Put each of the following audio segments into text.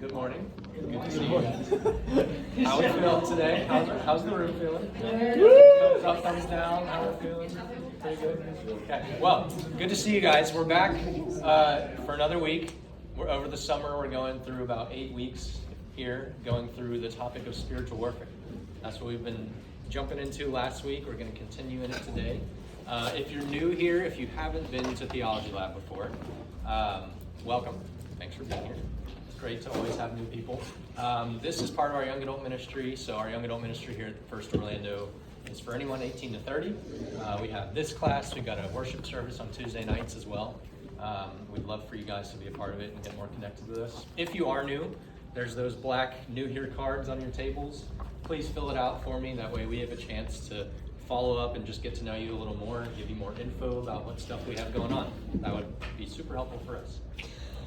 Good morning. Good to see you. How are we feeling today? How's the room feeling? Thumbs up, thumbs down. How are we feeling? Pretty good. Okay. Well, good to see you guys. We're back for another week. Over the summer, we're going through about 8 weeks here, going through the topic of spiritual warfare. That's what we've been jumping into last week. We're going to continue in it today. If you're new here, if you haven't been to Theology Lab before, welcome. Thanks for being here. It's great to always have new people. This is part of our young adult ministry. So our young adult ministry here at First Orlando is for anyone 18 to 30. We have this class. We've got a worship service on Tuesday nights as well. We'd love for you guys to be a part of it and get more connected with us. If you are new, there's those black new here cards on your tables. Please fill it out for me. That way we have a chance to follow up and just get to know you a little more, give you more info about what stuff we have going on. That would be super helpful for us.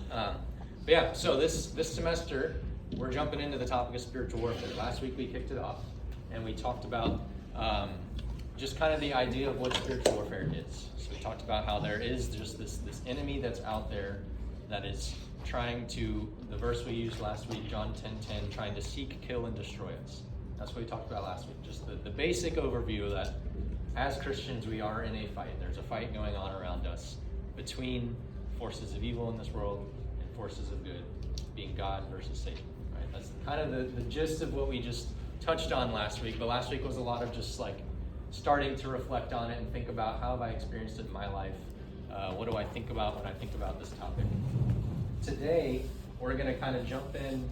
But yeah, so this semester, we're jumping into the topic of spiritual warfare. Last week we kicked it off, and we talked about just kind of the idea of what spiritual warfare is. So we talked about how there is just this enemy that's out there that is trying to, the verse we used last week, John 10:10, trying to seek, kill, and destroy us. That's what we talked about last week. Just the basic overview that as Christians we are in a fight. There's a fight going on around us between forces of evil in this world and forces of good, being God versus Satan. Right? That's kind of the gist of what we just touched on last week. But last week was a lot of just like starting to reflect on it and think about how have I experienced it in my life? What do I think about when I think about this topic? Today, we're going to kind of jump in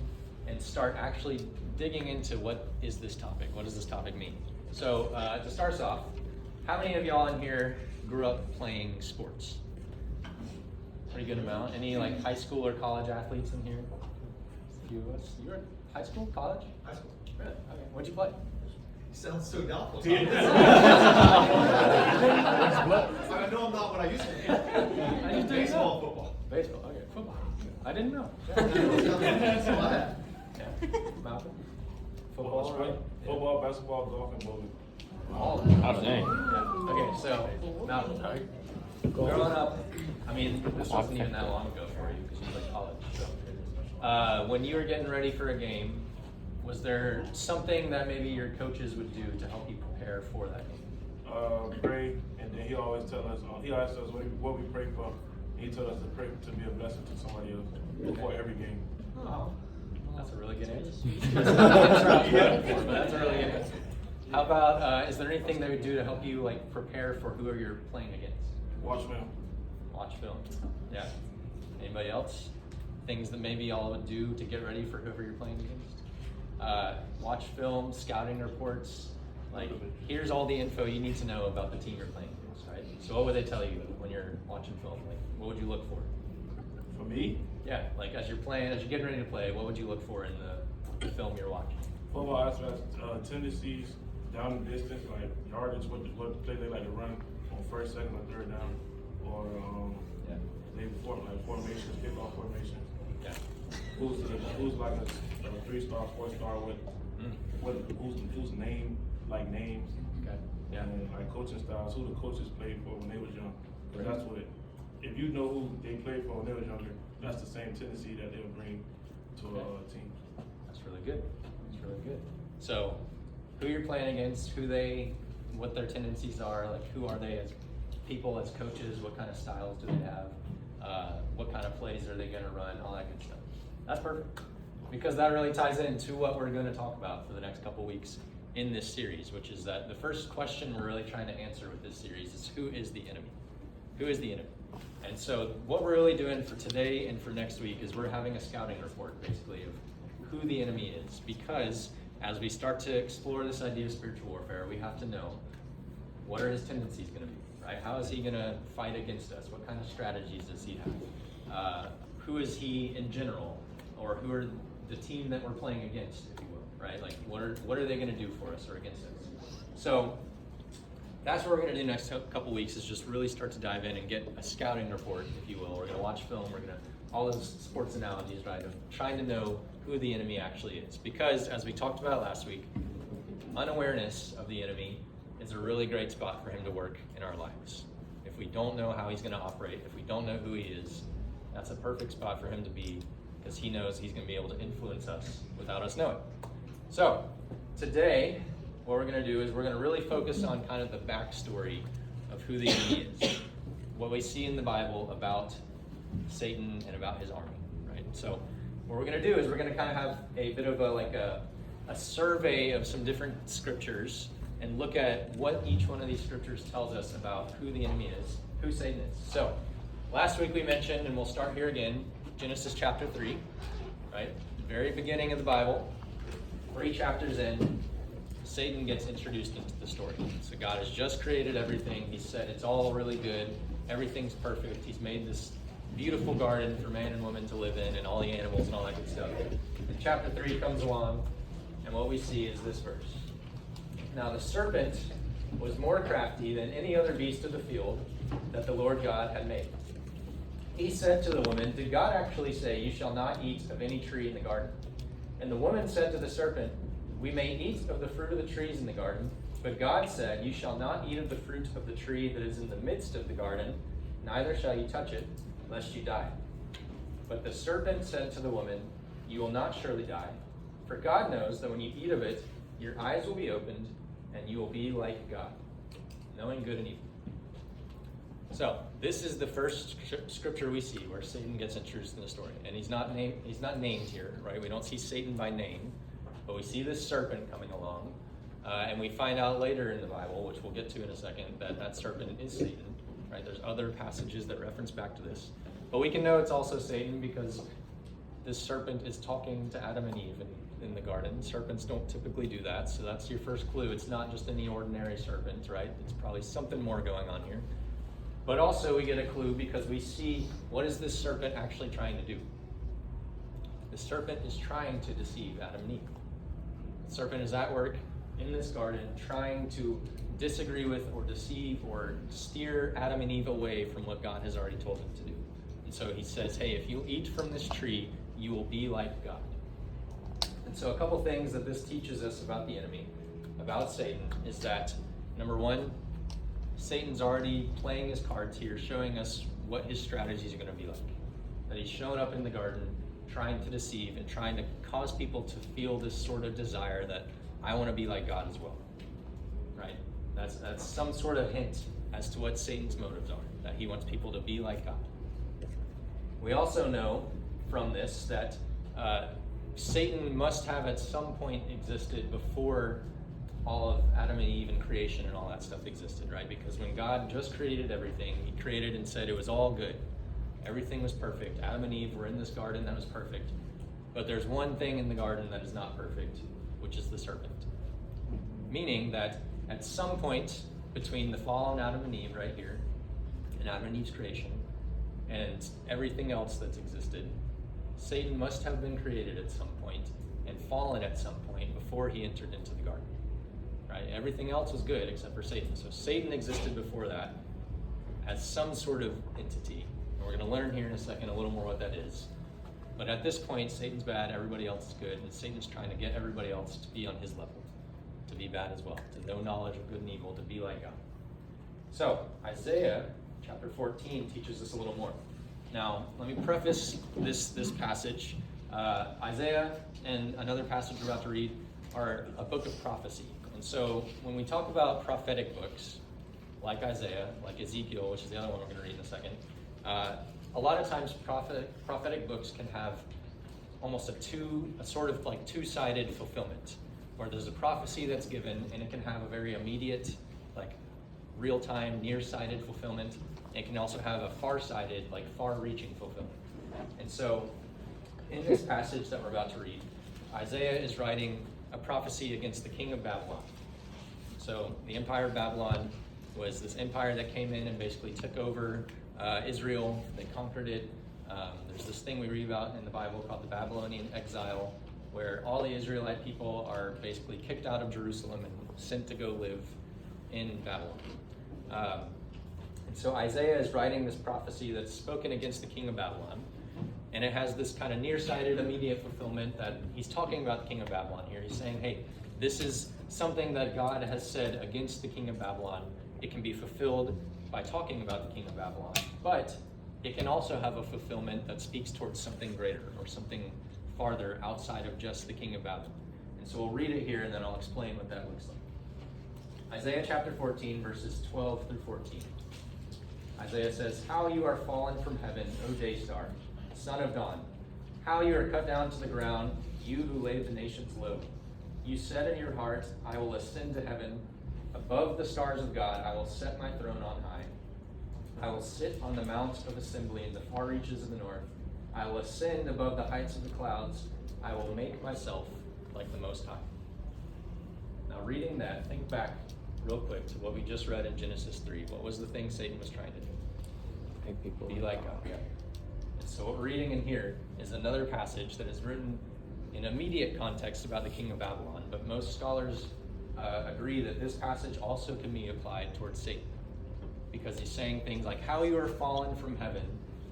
and start actually digging into what is this topic? What does this topic mean? So to start us off, how many of y'all in here grew up playing sports? Pretty good amount. Any like high school or college athletes in here? A few of us. You were in high school, college? High school. Really? Okay. What'd you play? You sound so doubtful. Yeah. I know I'm not what I used to be. I used to Baseball, football. Baseball. Okay. Football. I didn't know. Yeah. Malcolm? Football, right? Football, basketball, golf, and bowling. All. Oh, dang. Yeah. Okay, so Malcolm, growing up, I mean, this wasn't even that long ago for you because you played college. So, when you were getting ready for a game, was there something that maybe your coaches would do to help you prepare for that game? Pray, and then he always tell us, he asked us what we pray for. He told us to pray to be a blessing to somebody else before every game. Oh, that's a really good answer. That's a really good answer. How about, is there anything they would do to help you like prepare for who you're playing against? Watch film. Watch film. Yeah. Anybody else? Things that maybe y'all would do to get ready for whoever you're playing against? Watch film, scouting reports. Like, here's all the info you need to know about the team you're playing against, right? So what would they tell you when you're watching film? Like, what would you look for? For me, Yeah, like as you're playing, as you're getting ready to play, what would you look for in the film you're watching? football aspects, tendencies, down the distance, like yardage, what play they like to run on first, second, or third down, or Yeah. they form like formations, kickoff formations. Yeah. Who's like a 3-star, 4-star, whose name, like names, Okay. Yeah. and like coaching styles, who the coaches played for when they was young. 'Cause that's what, if you know who they played for when they was younger, that's the same tendency that they'll bring to a team. That's really good. That's really good. So, who you're playing against, what their tendencies are, like who are they as people, as coaches, what kind of styles do they have, what kind of plays are they going to run, all that good stuff. That's perfect. Because that really ties into what we're going to talk about for the next couple weeks in this series, which is that the first question we're really trying to answer with this series is who is the enemy? Who is the enemy? And so what we're really doing for today and for next week is we're having a scouting report basically of who the enemy is, because as we start to explore this idea of spiritual warfare, we have to know what are his tendencies going to be, right? How is he going to fight against us? What kind of strategies does he have? Who is he in general, or who are the team that we're playing against, if you will, right? Like what are they going to do for us or against us? So that's what we're going to do next couple weeks, is just really start to dive in and get a scouting report, if you will. We're going to watch film. We're going to, all those sports analogies, right, of trying to know who the enemy actually is. Because, as we talked about last week, unawareness of the enemy is a really great spot for him to work in our lives. If we don't know how he's going to operate, if we don't know who he is, that's a perfect spot for him to be because he knows he's going to be able to influence us without us knowing. So today, what we're going to do is we're going to really focus on kind of the backstory of who the enemy is, what we see in the Bible about Satan and about his army, right? So what we're going to do is we're going to kind of have a bit of a survey of some different scriptures and look at what each one of these scriptures tells us about who the enemy is, who Satan is. So last week we mentioned, and we'll start here again, Genesis chapter 3, right? The very beginning of the Bible, 3 chapters in, Satan gets introduced into the story. So God has just created everything. He said it's all really good. Everything's perfect. He's made this beautiful garden for man and woman to live in and all the animals and all that good stuff. And chapter 3 comes along, and what we see is this verse. Now the serpent was more crafty than any other beast of the field that the Lord God had made. He said to the woman, "Did God actually say, 'You shall not eat of any tree in the garden'?" And the woman said to the serpent, "We may eat of the fruit of the trees in the garden, but God said, 'You shall not eat of the fruit of the tree that is in the midst of the garden, neither shall you touch it, lest you die.' But the serpent said to the woman, 'You will not surely die, for God knows that when you eat of it, your eyes will be opened, and you will be like God, knowing good and evil.'" So this is the first scripture we see where Satan gets introduced in the story, and he's not named here, right? We don't see Satan by name, but we see this serpent coming along, and we find out later in the Bible, which we'll get to in a second, that serpent is Satan, right? There's other passages that reference back to this, but we can know it's also Satan because this serpent is talking to Adam and Eve in the garden. Serpents don't typically do that, so that's your first clue. It's not just any ordinary serpent, right? It's probably something more going on here. But also we get a clue because we see, what is this serpent actually trying to do? The serpent is trying to deceive Adam and Eve. The serpent is at work in this garden trying to disagree with or deceive or steer Adam and Eve away from what God has already told them to do. And so he says, hey, if you eat from this tree, you will be like God. And so a couple things that this teaches us about the enemy, about Satan, is that, number one, Satan's already playing his cards here, showing us what his strategies are going to be like. That he's shown up in the garden, trying to deceive and trying to cause people to feel this sort of desire that I want to be like God as well. Right? That's some sort of hint as to what Satan's motives are, that he wants people to be like God. We also know from this that Satan must have at some point existed before all of Adam and Eve and creation and all that stuff existed, right? Because when God just created everything, he created and said it was all good. Everything was perfect. Adam and Eve were in this garden that was perfect. But there's one thing in the garden that is not perfect, which is the serpent. Meaning that at some point between the fallen Adam and Eve right here, and Adam and Eve's creation, and everything else that's existed, Satan must have been created at some point and fallen at some point before he entered into the garden. Right? Everything else was good except for Satan. So Satan existed before that as some sort of entity. And we're going to learn here in a second a little more what that is. But at this point, Satan's bad, everybody else is good, and Satan's trying to get everybody else to be on his level, to be bad as well, to know knowledge of good and evil, to be like God. So Isaiah chapter 14 teaches us a little more. Now, let me preface this passage. Isaiah and another passage we're about to read are a book of prophecy. And so when we talk about prophetic books, like Isaiah, like Ezekiel, which is the other one we're going to read in a second, a lot of times prophetic books can have almost a sort of like two-sided fulfillment, where there's a prophecy that's given and it can have a very immediate, like real-time, near-sighted fulfillment. It can also have a far-sighted, like far-reaching fulfillment. And so in this passage that we're about to read, Isaiah is writing a prophecy against the king of Babylon. So the empire of Babylon was this empire that came in and basically took over Israel. They conquered it. There's this thing we read about in the Bible called the Babylonian exile, where all the Israelite people are basically kicked out of Jerusalem and sent to go live in Babylon. And so Isaiah is writing this prophecy that's spoken against the king of Babylon. And it has this kind of nearsighted, immediate fulfillment that he's talking about the king of Babylon here. He's saying, hey, this is something that God has said against the king of Babylon. It can be fulfilled by talking about the king of Babylon. But it can also have a fulfillment that speaks towards something greater or something farther outside of just the king of Babylon. And so we'll read it here and then I'll explain what that looks like. Isaiah chapter 14, verses 12 through 14. Isaiah says, "How you are fallen from heaven, O day star, son of dawn. How you are cut down to the ground, you who laid the nations low. You said in your heart, I will ascend to heaven. Above the stars of God, I will set my throne on high. I will sit on the mount of assembly in the far reaches of the north. I will ascend above the heights of the clouds. I will make myself like the Most High." Now, reading that, think back real quick to what we just read in Genesis 3. What was the thing Satan was trying to do? Make people Be like God. Yeah. And so what we're reading in here is another passage that is written in immediate context about the king of Babylon, but most scholars agree that this passage also can be applied towards Satan, because he's saying things like, "How you are fallen from heaven,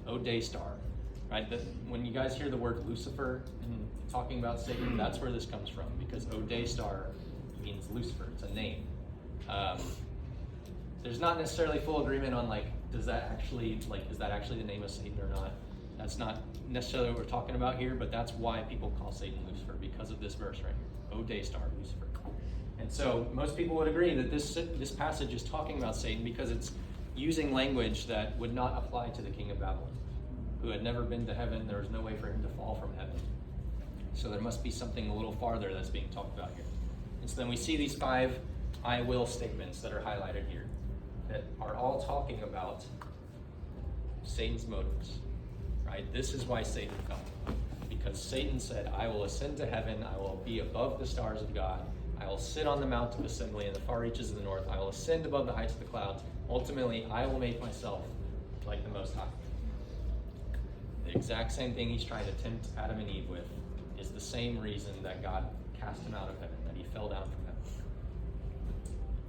O day star." Right? That when you guys hear the word Lucifer and talking about Satan, that's where this comes from, because O day star means Lucifer. It's a name. There's not necessarily full agreement on is that actually the name of Satan or not. That's not necessarily what we're talking about here, but that's why people call Satan Lucifer, because of this verse right here. O day star, Lucifer. And so most people would agree that this passage is talking about Satan because it's using language that would not apply to the king of Babylon, who had never been to heaven. There was no way for him to fall from heaven. So there must be something a little farther that's being talked about here. And so then we see these 5 I will statements that are highlighted here that are all talking about Satan's motives, right? This is why Satan fell, because Satan said, "I will ascend to heaven, I will be above the stars of God, I will sit on the mount of assembly in the far reaches of the north, I will ascend above the heights of the clouds. Ultimately, I will make myself like the Most High." The exact same thing he's trying to tempt Adam and Eve with is the same reason that God cast him out of heaven, that he fell down from heaven.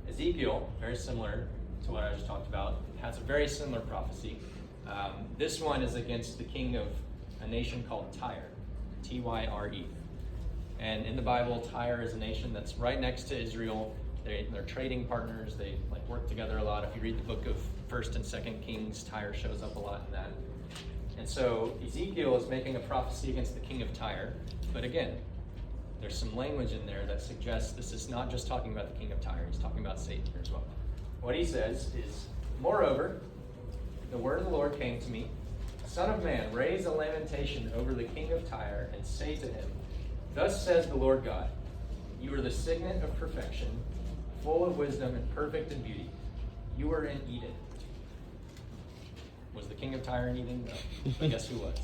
Ezekiel, very similar to what I just talked about, has a very similar prophecy. This one is against the king of a nation called Tyre, Tyre. And in the Bible, Tyre is a nation that's right next to Israel. They're trading partners. They work together a lot. If you read the book of 1st and 2nd Kings, Tyre shows up a lot in that. And so Ezekiel is making a prophecy against the king of Tyre. But again, there's some language in there that suggests this is not just talking about the king of Tyre. He's talking about Satan here as well. What he says is, "Moreover, the word of the Lord came to me, Son of man, raise a lamentation over the king of Tyre and say to him, Thus says the Lord God, you are the signet of perfection, full of wisdom and perfect in beauty. You are in Eden." Was the king of Tyre in Eden? No. But guess who was?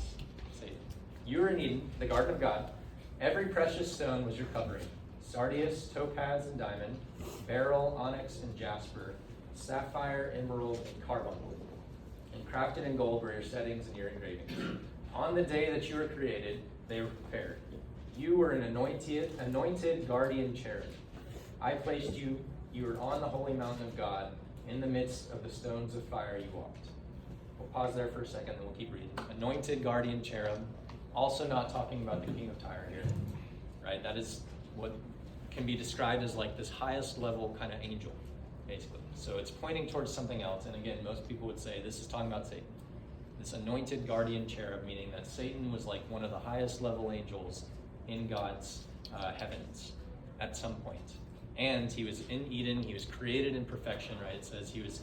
Satan. "You are in Eden, the garden of God. Every precious stone was your covering. Sardius, topaz, and diamond, beryl, onyx, and jasper, sapphire, emerald, and carbuncle. And crafted in gold were your settings and your engravings. On the day that you were created, they were prepared. You were an anointed guardian cherub. I placed you. You were on the holy mountain of God. In the midst of the stones of fire you walked." We'll pause there for a second, and we'll keep reading. Anointed guardian cherub. Also not talking about the king of Tyre here, right? That is what can be described as this highest level kind of angel, basically. So it's pointing towards something else. And again, most people would say this is talking about Satan. This anointed guardian cherub, meaning that Satan was one of the highest level angels in God's heavens at some point. And he was in Eden. He was created in perfection, right? It says he was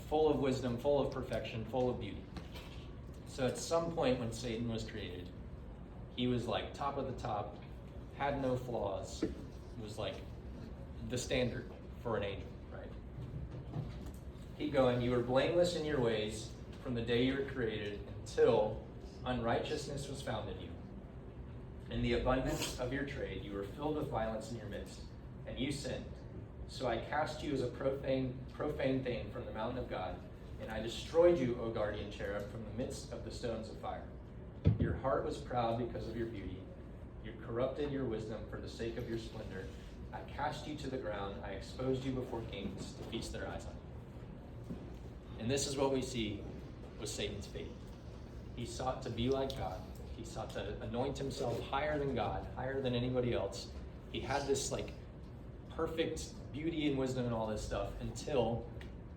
full of wisdom, full of perfection, full of beauty. So at some point when Satan was created, he was top of the top, had no flaws, was the standard for an angel, right? Keep going. "You were blameless in your ways from the day you were created until unrighteousness was found in you. In the abundance of your trade, you were filled with violence in your midst, and you sinned. So I cast you as a profane thing from the mountain of God, and I destroyed you, O guardian cherub, from the midst of the stones of fire. Your heart was proud because of your beauty. You corrupted your wisdom for the sake of your splendor. I cast you to the ground. I exposed you before kings to feast their eyes on you." And this is what we see was Satan's fate. He sought to be like God. He sought to anoint himself higher than God, higher than anybody else. He had this perfect beauty and wisdom and all this stuff until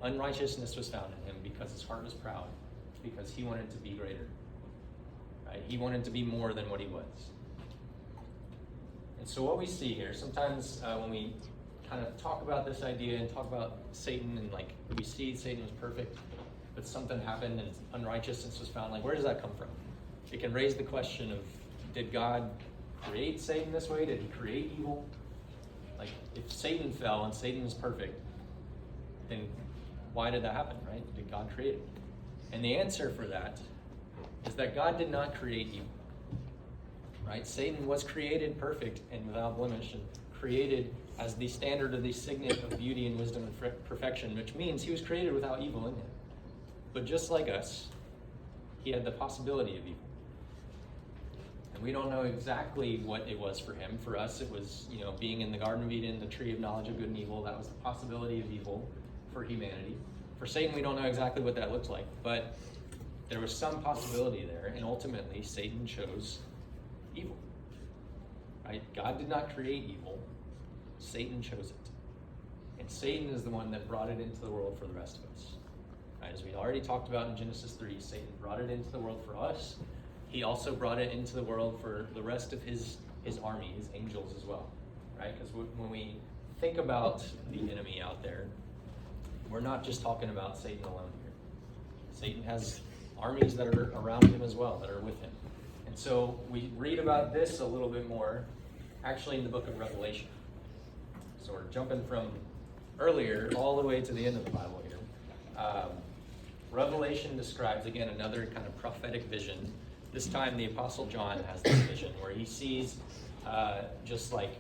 unrighteousness was found in him because his heart was proud, because he wanted to be greater. Right? He wanted to be more than what he was. And so what we see here, sometimes when we kind of talk about this idea and talk about Satan, and like we see Satan was perfect, but something happened and unrighteousness was found, like where does that come from? It can raise the question of, did God create Satan this way? Did he create evil? Like if Satan fell and Satan is perfect, then why did that happen, right? Did God create it? And the answer for that is that God did not create evil. Right? Satan was created perfect and without blemish, and created as the standard of the signet of beauty and wisdom and perfection, which means he was created without evil in him. But just like us, he had the possibility of evil. And we don't know exactly what it was for him. For us, it was, being in the Garden of Eden, the tree of knowledge of good and evil. That was the possibility of evil for humanity. For Satan, we don't know exactly what that looks like, but there was some possibility there, and ultimately Satan chose evil. Right? God did not create evil. Satan chose it. And Satan is the one that brought it into the world for the rest of us. Right? As we already talked about in Genesis 3, Satan brought it into the world for us. He also brought it into the world for the rest of his army, his angels as well. Right? Because when we think about the enemy out there, we're not just talking about Satan alone here. Satan has armies that are around him as well, that are with him. And so we read about this a little bit more actually in the book of Revelation. So we're jumping from earlier all the way to the end of the Bible here. Revelation describes, again, another kind of prophetic vision. This time the Apostle John has this vision where he sees just like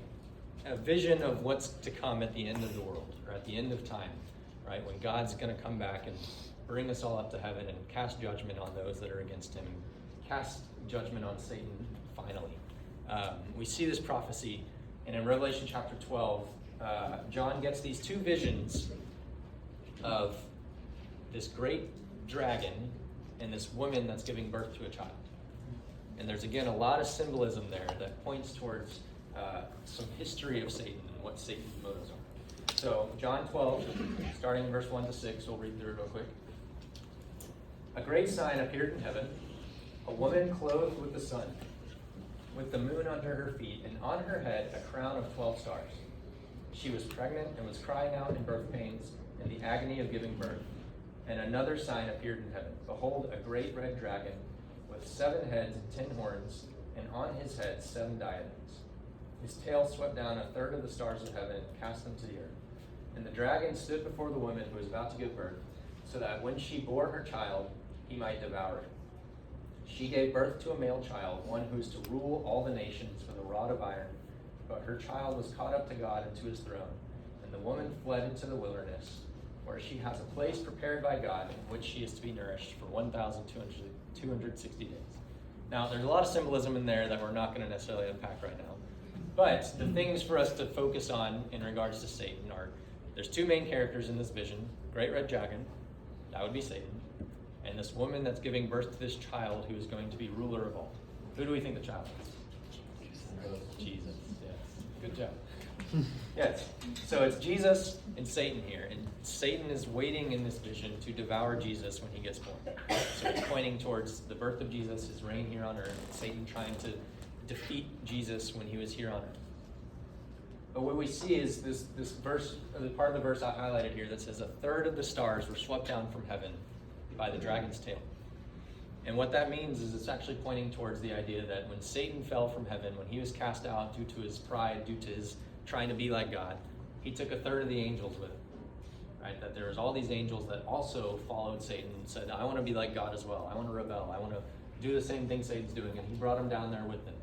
a vision of what's to come at the end of the world, or at the end of time, right? When God's going to come back and bring us all up to heaven and cast judgment on those that are against him, cast judgment on Satan finally. We see this prophecy, and in Revelation chapter 12, John gets these two visions of this great dragon and this woman that's giving birth to a child. And there's, again, a lot of symbolism there that points towards some history of Satan and what Satan's motives are. So, John 12, starting in verse 1 to 6, we'll read through it real quick. A great sign appeared in heaven, a woman clothed with the sun, with the moon under her feet, and on her head a crown of 12 stars. She was pregnant and was crying out in birth pains and the agony of giving birth. And another sign appeared in heaven. Behold, a great red dragon with 7 heads and 10 horns, and on his head 7 diadems. His tail swept down a third of the stars of heaven and cast them to the earth. And the dragon stood before the woman who was about to give birth, so that when she bore her child, he might devour it. She gave birth to a male child, one who is to rule all the nations with a rod of iron. But her child was caught up to God and to his throne. And the woman fled into the wilderness, where she has a place prepared by God in which she is to be nourished for 1,260 days. Now, there's a lot of symbolism in there that we're not going to necessarily unpack right now. But the things for us to focus on in regards to Satan are, there's 2 main characters in this vision. Great red dragon, that would be Satan. And this woman that's giving birth to this child who is going to be ruler of all. Who do we think the child is? Jesus. Yes. Good job. Yes. So it's Jesus and Satan here. And Satan is waiting in this vision to devour Jesus when he gets born. So it's pointing towards the birth of Jesus, his reign here on earth. Satan trying to defeat Jesus when he was here on earth. But what we see is this verse, the part of the verse I highlighted here that says a third of the stars were swept down from heaven by the dragon's tail. And what that means is it's actually pointing towards the idea that when Satan fell from heaven, when he was cast out due to his pride, due to his trying to be like God, he took a third of the angels with him. Right? That there was all these angels that also followed Satan and said, I want to be like God as well. I want to rebel. I want to do the same thing Satan's doing. And he brought them down there with him.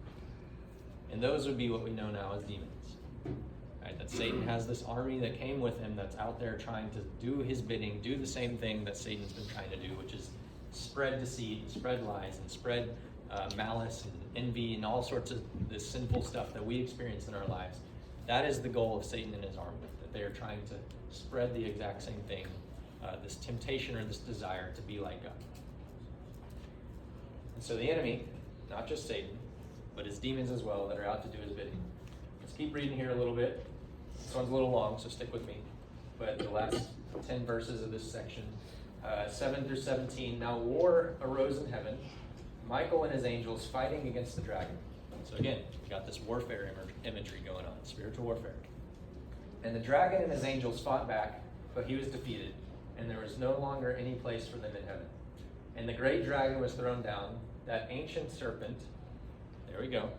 And those would be what we know now as demons. Right? That Satan has this army that came with him that's out there trying to do his bidding, do the same thing that Satan's been trying to do, which is spread deceit, spread lies, and spread malice and envy and all sorts of this sinful stuff that we experience in our lives. That is the goal of Satan and his army, that they are trying to spread the exact same thing, this temptation or this desire to be like God. And so the enemy, not just Satan, but his demons as well that are out to do his bidding. Let's keep reading here a little bit. This one's a little long, so stick with me. But the last 10 verses of this section 7 through 17. Now war arose in heaven, Michael and his angels fighting against the dragon. So again, we got this warfare imagery going on, spiritual warfare. And the dragon and his angels fought back, but he was defeated, and there was no longer any place for them in heaven. And the great dragon was thrown down, that ancient serpent. There we go.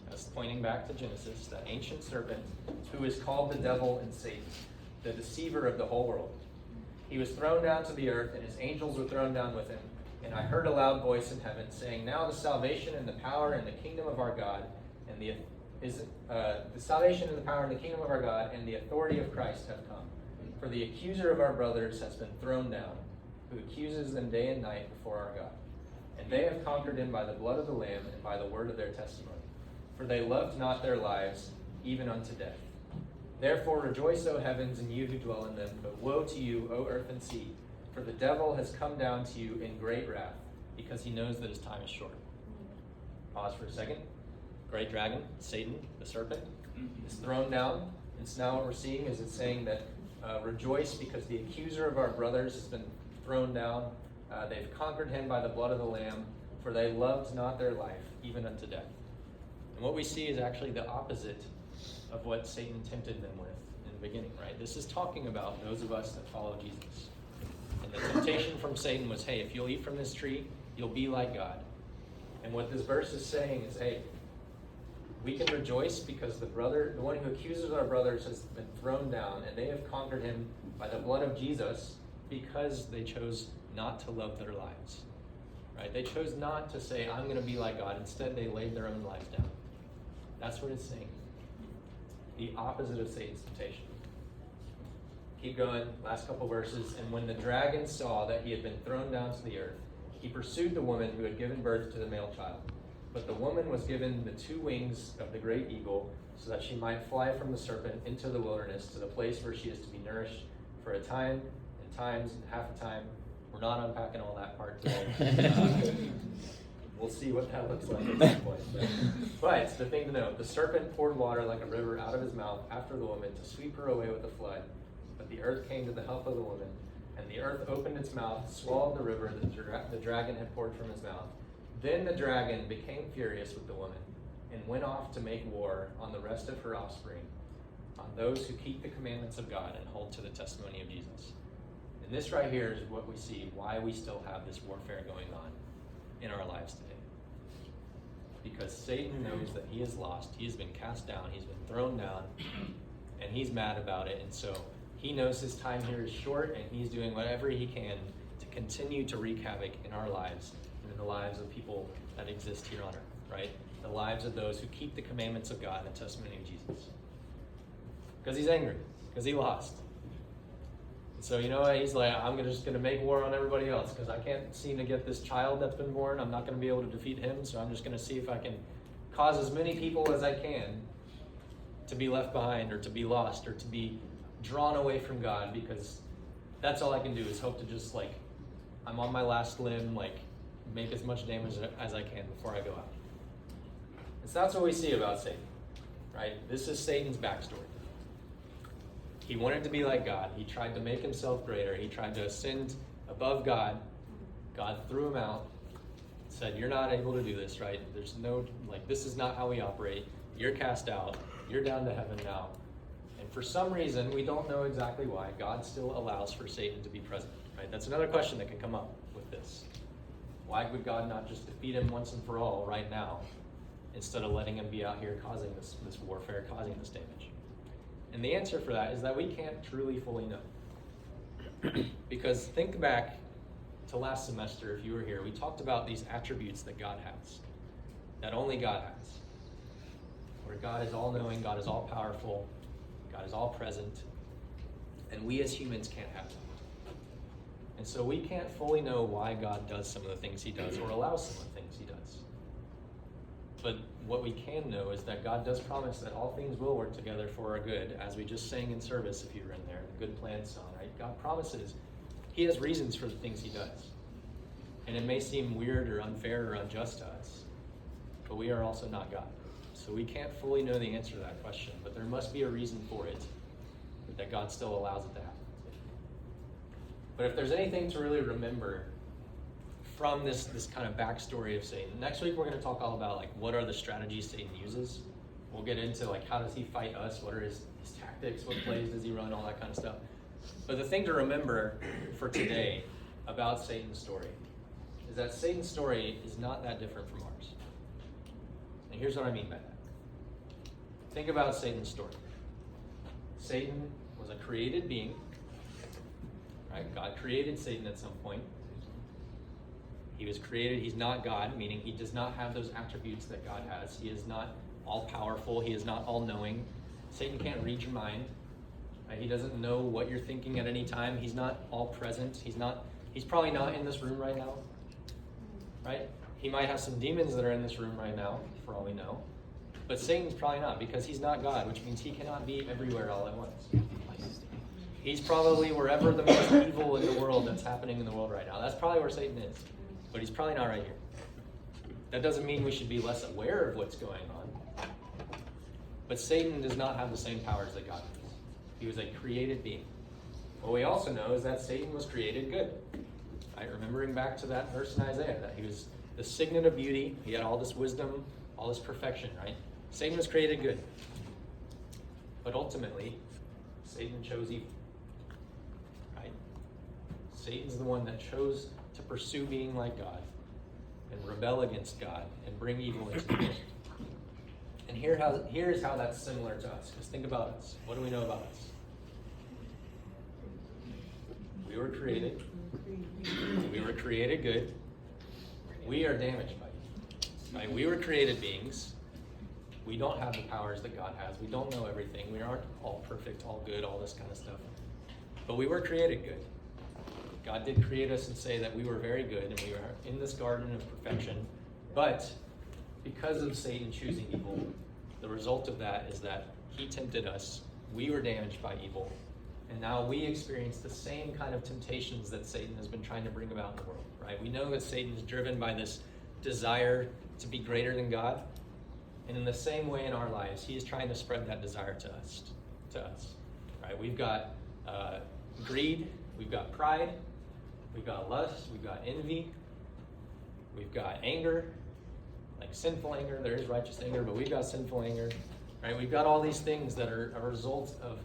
That's pointing back to Genesis, that ancient serpent, who is called the devil and Satan, the deceiver of the whole world. He was thrown down to the earth, and his angels were thrown down with him. And I heard a loud voice in heaven saying, "Now the salvation and the power and the kingdom of our God, and the salvation and the power and the kingdom of our God, and the authority of Christ have come. For the accuser of our brothers has been thrown down, who accuses them day and night before our God. And they have conquered him by the blood of the Lamb and by the word of their testimony. For they loved not their lives, even unto death. Therefore rejoice, O heavens, and you who dwell in them. But woe to you, O earth and sea, for the devil has come down to you in great wrath, because he knows that his time is short." Pause for a second. Great dragon, Satan, the serpent, is thrown down. And so now what we're seeing is it's saying that rejoice, because the accuser of our brothers has been thrown down. They've conquered him by the blood of the Lamb, for they loved not their life, even unto death. And what we see is actually the opposite of what Satan tempted them with in the beginning, right? This is talking about those of us that follow Jesus. And the temptation from Satan was, hey, if you'll eat from this tree, you'll be like God. And what this verse is saying is, hey, we can rejoice because the one who accuses our brothers has been thrown down, and they have conquered him by the blood of Jesus, because they chose not to love their lives. Right? They chose not to say, I'm going to be like God. Instead, they laid their own lives down. That's what it's saying. The opposite of Satan's temptation. Keep going, last couple verses. And when the dragon saw that he had been thrown down to the earth, he pursued the woman who had given birth to the male child. But the woman was given the 2 wings of the great eagle, so that she might fly from the serpent into the wilderness, to the place where she is to be nourished for a time, and times, and half a time. We're not unpacking all that part today. We'll see what that looks like at some point. But the thing to note, the serpent poured water like a river out of his mouth after the woman to sweep her away with a flood. But the earth came to the help of the woman, and the earth opened its mouth, swallowed the river that the dragon had poured from his mouth. Then the dragon became furious with the woman, and went off to make war on the rest of her offspring, on those who keep the commandments of God and hold to the testimony of Jesus. And this right here is what we see, why we still have this warfare going on in our lives today. Because Satan knows that he is lost, he has been cast down, he's been thrown down, and he's mad about it. And so he knows his time here is short, and he's doing whatever he can to continue to wreak havoc in our lives and in the lives of people that exist here on earth, right? The lives of those who keep the commandments of God and the testimony of Jesus. Because he's angry, because he lost. And so, you know what? He's like, I'm just going to make war on everybody else, because I can't seem to get this child that's been born. I'm not going to be able to defeat him, so I'm just going to see if I can cause as many people as I can to be left behind, or to be lost, or to be drawn away from God, because that's all I can do is hope to just, like, I'm on my last limb, like, make as much damage as I can before I go out. And so that's what we see about Satan, right? This is Satan's backstory. He wanted to be like God. He tried to make himself greater. He tried to ascend above God. God threw him out, said, you're not able to do this, right? There's no, like, this is not how we operate. You're cast out. You're down to heaven now. And for some reason, we don't know exactly why, God still allows for Satan to be present, right? That's another question that can come up with this. Why would God not just defeat him once and for all right now, instead of letting him be out here causing this warfare, causing this damage? And the answer for that is that we can't truly fully know. Because think back to last semester, if you were here, we talked about these attributes that God has, that only God has. Where God is all-knowing, God is all-powerful, God is all-present, and we as humans can't have that. And so we can't fully know why God does some of the things he does, or allows some of the things he does. But what we can know is that God does promise that all things will work together for our good, as we just sang in service, if you were in there, the Good Plan song, right? God promises he has reasons for the things he does. And it may seem weird or unfair or unjust to us, but we are also not God. So we can't fully know the answer to that question, but there must be a reason for it, that God still allows it to happen. But if there's anything to really remember from this kind of backstory of Satan, next week we're going to talk all about like what are the strategies Satan uses. We'll get into like how does he fight us, what are his tactics, what plays does he run, all that kind of stuff. But the thing to remember for today about Satan's story is that Satan's story is not that different from ours. And here's what I mean by that. Think about Satan's story. Satan was a created being, right? God created Satan at some point. He was created, he's not God, meaning he does not have those attributes that God has. He is not all-powerful, he is not all-knowing. Satan can't read your mind. Right? He doesn't know what you're thinking at any time. He's not all-present. He's probably not in this room right now. Right? He might have some demons that are in this room right now, for all we know. But Satan's probably not, because he's not God, which means he cannot be everywhere all at once. He's probably wherever the most evil in the world that's happening in the world right now. That's probably where Satan is. But he's probably not right here. That doesn't mean we should be less aware of what's going on. But Satan does not have the same powers that God has. He was a created being. What we also know is that Satan was created good. Right? Remembering back to that verse in Isaiah, that he was the signet of beauty. He had all this wisdom, all this perfection, right? Satan was created good. But ultimately, Satan chose evil. Right? Satan's the one that chose to pursue being like God and rebel against God and bring evil into the world. And here's how that's similar to us. Because think about us. What do we know about us? We were created. We were created good. We are damaged by it. Right? We were created beings. We don't have the powers that God has. We don't know everything. We aren't all perfect, all good, all this kind of stuff. But we were created good. God did create us and say that we were very good and we were in this garden of perfection. But because of Satan choosing evil, the result of that is that he tempted us. We were damaged by evil. And now we experience the same kind of temptations that Satan has been trying to bring about in the world, right? We know that Satan is driven by this desire to be greater than God. And in the same way in our lives, he is trying to spread that desire to us, right? We've got greed, we've got pride, we've got lust, we've got envy, we've got anger, like sinful anger. There is righteous anger, but we've got sinful anger, right? We've got all these things that are a result of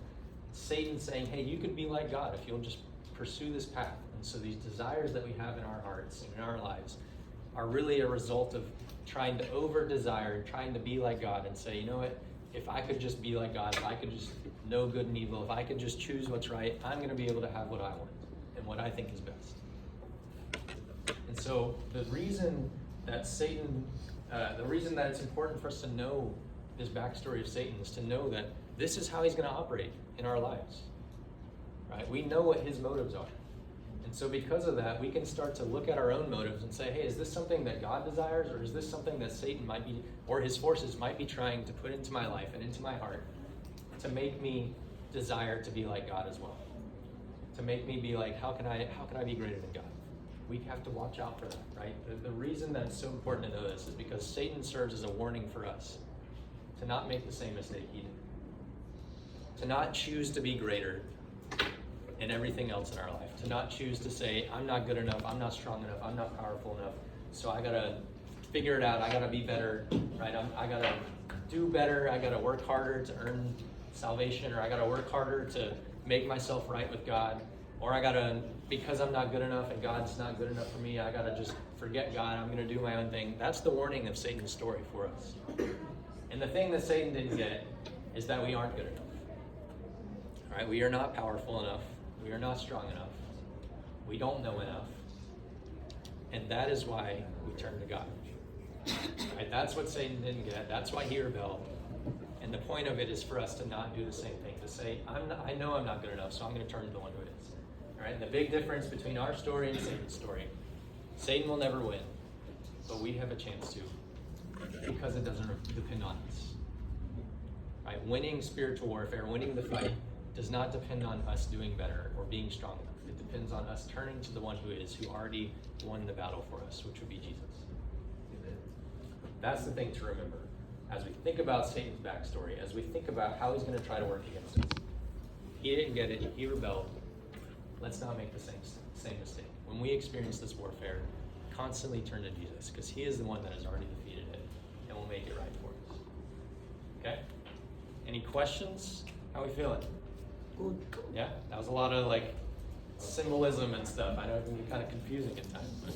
Satan saying, hey, you could be like God if you'll just pursue this path. And so these desires that we have in our hearts and in our lives are really a result of trying to over-desire, trying to be like God and say, you know what, if I could just be like God, if I could just know good and evil, if I could just choose what's right, I'm going to be able to have what I want and what I think is best. And so the reason that it's important for us to know this backstory of Satan is to know that this is how he's going to operate in our lives, right? We know what his motives are. And so because of that, we can start to look at our own motives and say, hey, is this something that God desires, or is this something that Satan might be, or his forces might be trying to put into my life and into my heart to make me desire to be like God as well? To make me be like, how can I be greater than God? We have to watch out for that, right? The reason that it's so important to know this is because Satan serves as a warning for us to not make the same mistake he did. To not choose to be greater in everything else in our life. To not choose to say, I'm not good enough, I'm not strong enough, I'm not powerful enough, so I gotta figure it out, I gotta be better, right? I gotta do better, I gotta work harder to earn salvation, or I gotta work harder to make myself right with God, or I gotta, because I'm not good enough and God's not good enough for me, I gotta just forget God, I'm gonna do my own thing. That's the warning of Satan's story for us. And the thing that Satan didn't get is that we aren't good enough. All right, we are not powerful enough. We are not strong enough. We don't know enough. And that is why we turn to God. Right? That's what Satan didn't get. That's why he rebelled. And the point of it is for us to not do the same thing, to say, I know I'm not good enough, so I'm going to turn to the one who is. All right? And the big difference between our story and Satan's story, Satan will never win, but we have a chance to, because it doesn't depend on us. Right? Winning spiritual warfare, winning the fight, does not depend on us doing better or being strong enough. It depends on us turning to the one who is, who already won the battle for us, which would be Jesus. Amen. That's the thing to remember. As we think about Satan's backstory, as we think about how he's going to try to work against us. He didn't get it, he rebelled. Let's not make the same same mistake. When we experience this warfare, constantly turn to Jesus, because he is the one that has already defeated it and will make it right for us. Okay? Any questions? How are we feeling? Good. Yeah? That was a lot of like symbolism and stuff. I know it can be kind of confusing at times. But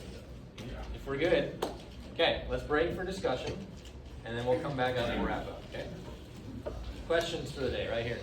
if we're good, okay, let's break for discussion, and then we'll come back up and wrap up, okay? Questions for the day, right here.